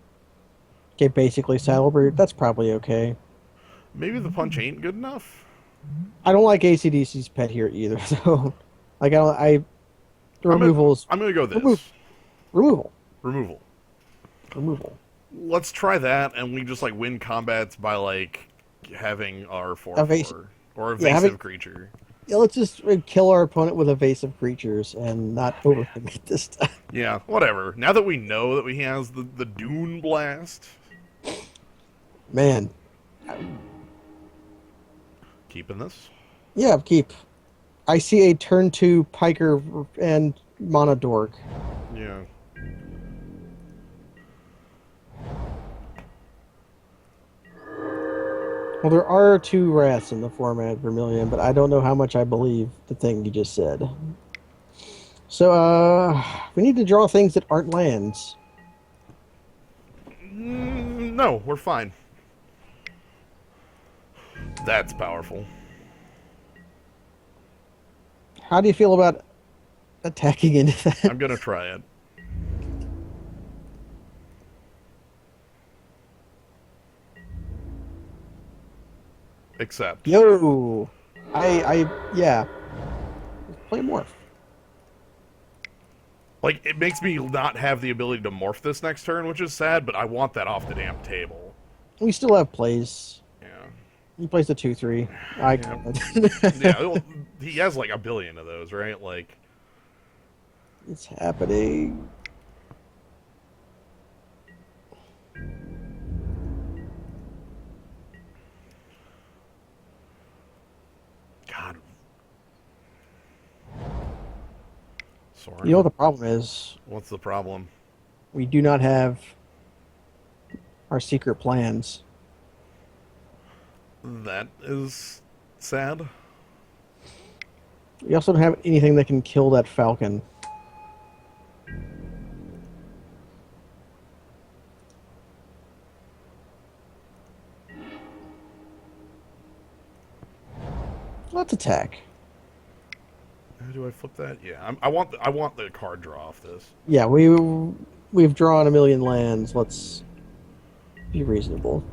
Okay, basically Saddle Brute. That's probably okay. Maybe the punch ain't good enough? I don't like ACDC's pet here either, though. Like, the removal is... I'm gonna go this. Removal. Removal. Removal. Let's try that, and we just, like, win combats by, like, having our 4/4. Or evasive creature. Yeah, let's just kill our opponent with evasive creatures and not overcommit this time. Yeah, whatever. Now that we know that he has the Dune Blast. Man. Keeping this? Yeah, keep. I see a turn 2 Piker and Monodork. Yeah. Well, there are 2 wraths in the format, Vermilion, but I don't know how much I believe the thing you just said. So, we need to draw things that aren't lands. No, we're fine. That's powerful. How do you feel about attacking into that? I'm gonna try it. Except. Yo! Yeah. Play Morph. Like, it makes me not have the ability to morph this next turn, which is sad, but I want that off the damn table. We still have plays. Yeah. He plays the 2/3. I Yeah. can't. Yeah, well, he has like a billion of those, right? Like, It's happening. God. You know what Soren. the problem is? What's the problem? We do not have our secret plans. That is sad. We also don't have anything that can kill that falcon. Let's attack. How do I flip that? Yeah, I want the card draw off this. Yeah, we've drawn a million lands. Let's be reasonable.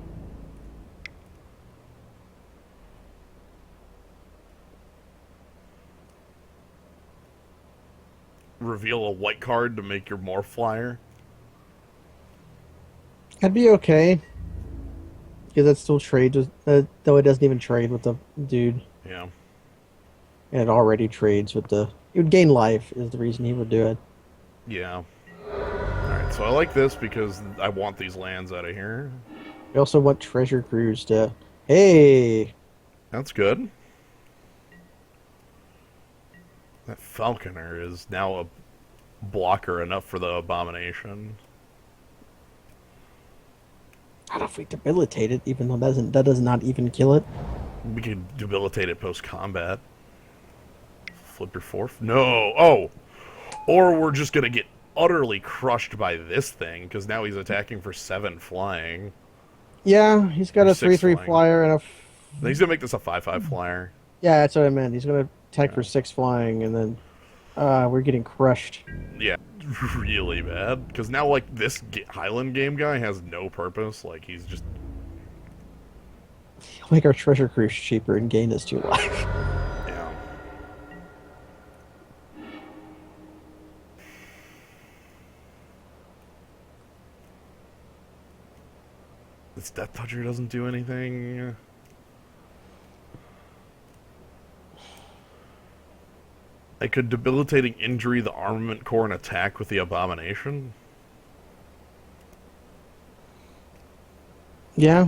Reveal a white card to make your morph flyer. I'd be okay because that still trades with, though it doesn't even trade with the dude, Yeah. and it already trades with the. It would gain life is the reason he would do it. Yeah. Alright, so I like this because I want these lands out of here. We also want Treasure Cruise to. Hey, That's good. That Falconer is now a blocker enough for the Abomination. how if we debilitate it, even though that does not even kill it. We could debilitate it post combat. Flip your fourth? No! Oh! Or we're just gonna get utterly crushed by this thing, because now he's attacking for 7 flying. Yeah, he's got Or a 6 3/3 flying. flyer and a. Then he's gonna make this a 5/5 flyer. Yeah, that's what I meant. He's gonna attack Yeah. for 6 flying, and then we're getting crushed. Yeah, really bad. Because now, like, this Highland game guy has no purpose. Like, he's just. He'll make our Treasure Cruise cheaper and gain us 2 life. Yeah. This Death Toucher doesn't do anything. I could debilitating injury the armament core and attack with the Abomination. Yeah,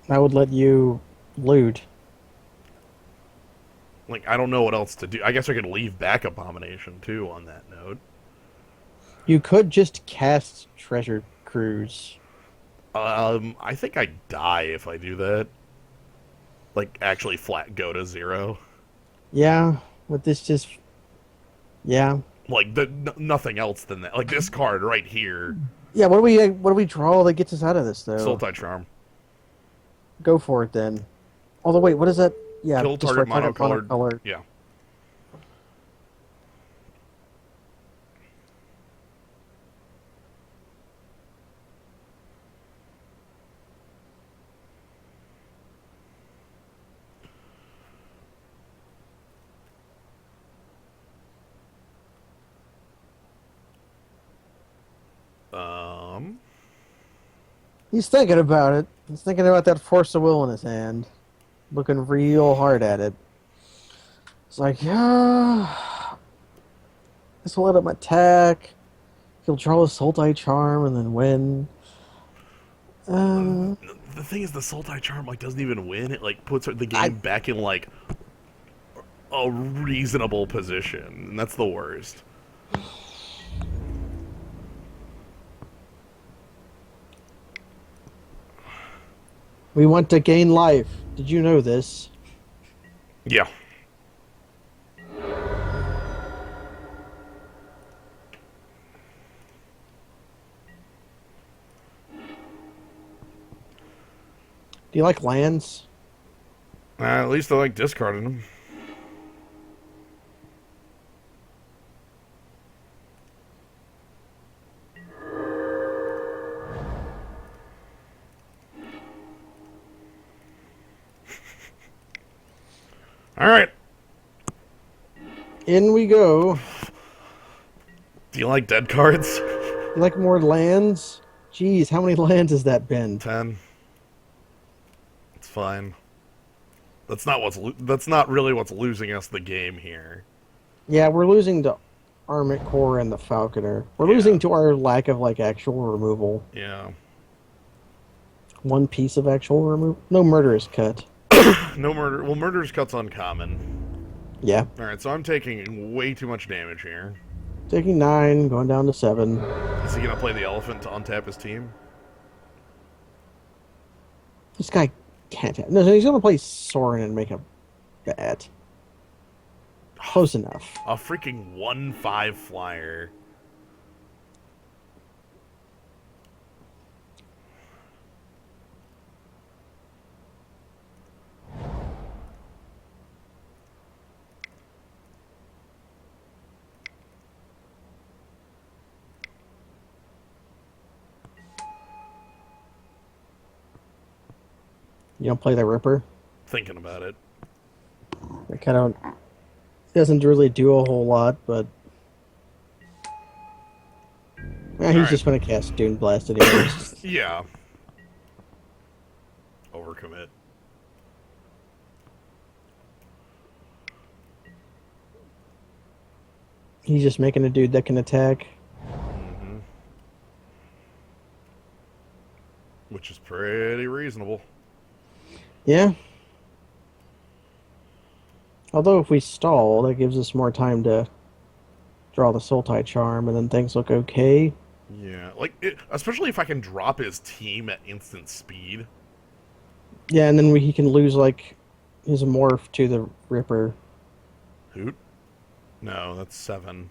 I would let you loot. Like, I don't know what else to do. I guess I could leave back Abomination, too, on that note. You could just cast Treasure Cruise. I think I die if I do that. Like, actually flat go to 0. Yeah, with this just. Yeah. Like, nothing else than that. Like, this card right here. Yeah, what do we draw that gets us out of this, though? Sultai Charm. Go for it, then. Although, wait, what is that? Yeah, Kill destroy target monocolored. monocolored. Yeah. Um. He's thinking about it. He's thinking about that Force of Will in his hand. Looking real hard at it. It's like, yeah. This will let him attack. He'll draw a Sultai Charm and then win. Uh, The thing is, the Sultai Charm like doesn't even win. It like puts the I game back in like a reasonable position, and that's the worst. we want to gain life. Did you know this? Yeah. Do you like lands? At least I like discarding them. All right. In we go. Do you like dead cards? You like more lands? Jeez, how many lands has that been? 10. It's fine. That's not really what's losing us the game here. Yeah, we're losing to Armament Core and the Falconer. We're losing Yeah. to our lack of like actual removal. Yeah. One piece of actual removal. No murderous cut. No murder. Well, murder's cut's uncommon. Yeah. Alright, so I'm taking way too much damage here. Taking 9, going down to 7. Is he gonna play the elephant to untap his team? This guy can't have. No, he's gonna play Sorin and make a bet. Close enough. A freaking 1/5 flyer. You don't play the Ripper. Thinking about it. It kind of doesn't really do a whole lot, but yeah, he's Alright. just gonna cast Dune Blast anyways. Yeah. Overcommit. He's just making a dude that can attack. Mm-hmm. Which is pretty reasonable. Yeah. Although if we stall, that gives us more time to draw the Sultai Charm, and then things look okay. Yeah, especially if I can drop his team at instant speed. Yeah, and then he can lose like his morph to the Ripper. Hoot? No, that's 7.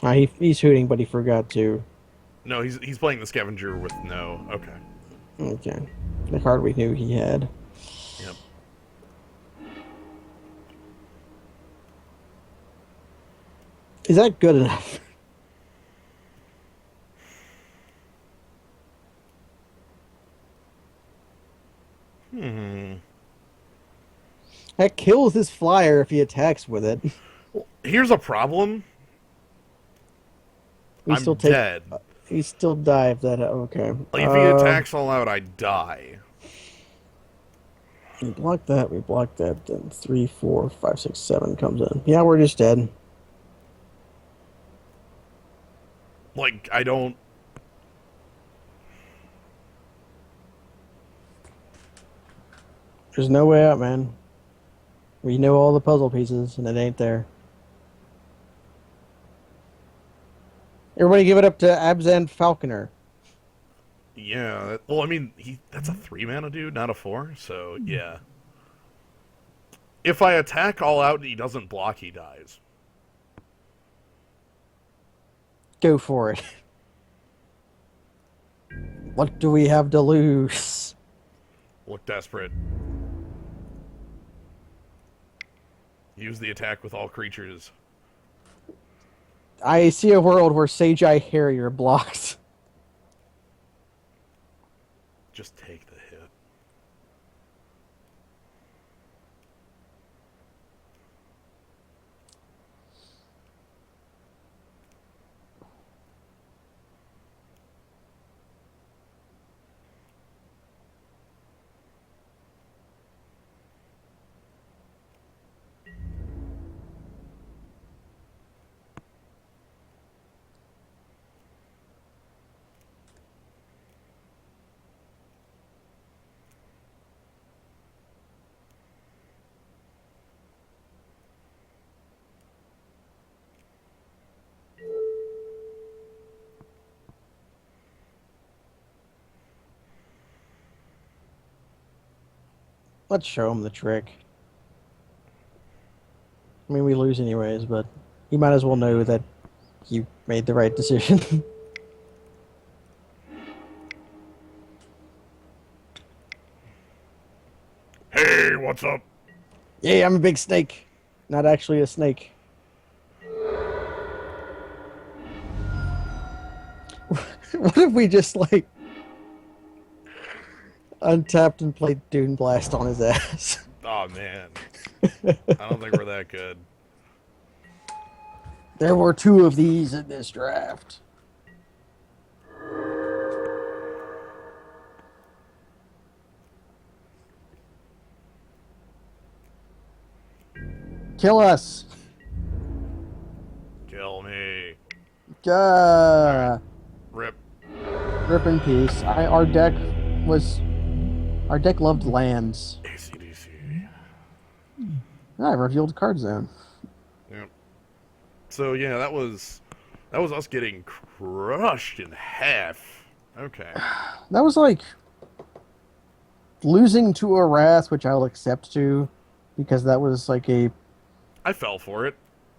He's hooting, but he forgot to. No, he's playing the scavenger with no. Okay. Okay, the card we knew he had. Yep. Is that good enough? Hmm. That kills his flyer if he attacks with it. Well, here's a problem. We I'm still take. dead. He still dive that. Okay. Like, if he attacks all out, I die. We block that. We block that. Then 3, 4, 5, 6, 7 comes in. Yeah, we're just dead. Like, I don't. There's no way out, man. We know all the puzzle pieces, and it ain't there. Everybody give it up to Abzan Falconer. Yeah. Well, I mean, that's a 3 mana dude, not a 4. So yeah. If I attack all out and he doesn't block, he dies. Go for it. What do we have to lose? Look desperate. Use the attack with all creatures. I see a world where Sage Eye Harrier blocks. Just take the hit. Let's show him the trick. I mean, we lose anyways, but you might as well know that you made the right decision. Hey, what's up? Yeah, I'm a big snake. Not actually a snake. What if we just, like, untapped and played Dune Blast on his ass? Oh man, I don't think we're that good. There were two of these in this draft. Kill us. Kill me. All right. Uh, Rip. rip in peace. Was our deck loved lands. ACDC. I revealed card zone. Yep. So yeah, that was us getting crushed in half. Okay. That was like losing to a wrath, which I'll accept to, because that was like a I fell for it.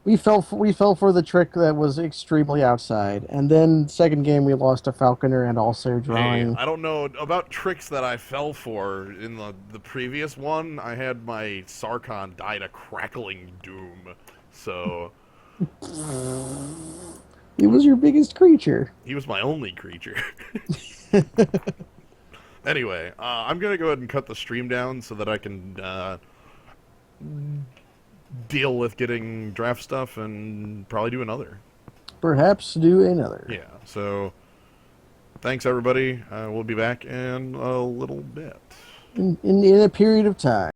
we fell for the trick that was extremely outside, and then second game we lost to Falconer and also Hey, drawing. I don't know about tricks that I fell for in the previous one. I had my Sarkon die to crackling doom. So He was your biggest creature. he was my only creature. Anyway, I'm gonna go ahead and cut the stream down so that I can deal with getting draft stuff and probably do another. Perhaps do another. Yeah. So thanks everybody. We'll be back in a little bit. In a period of time.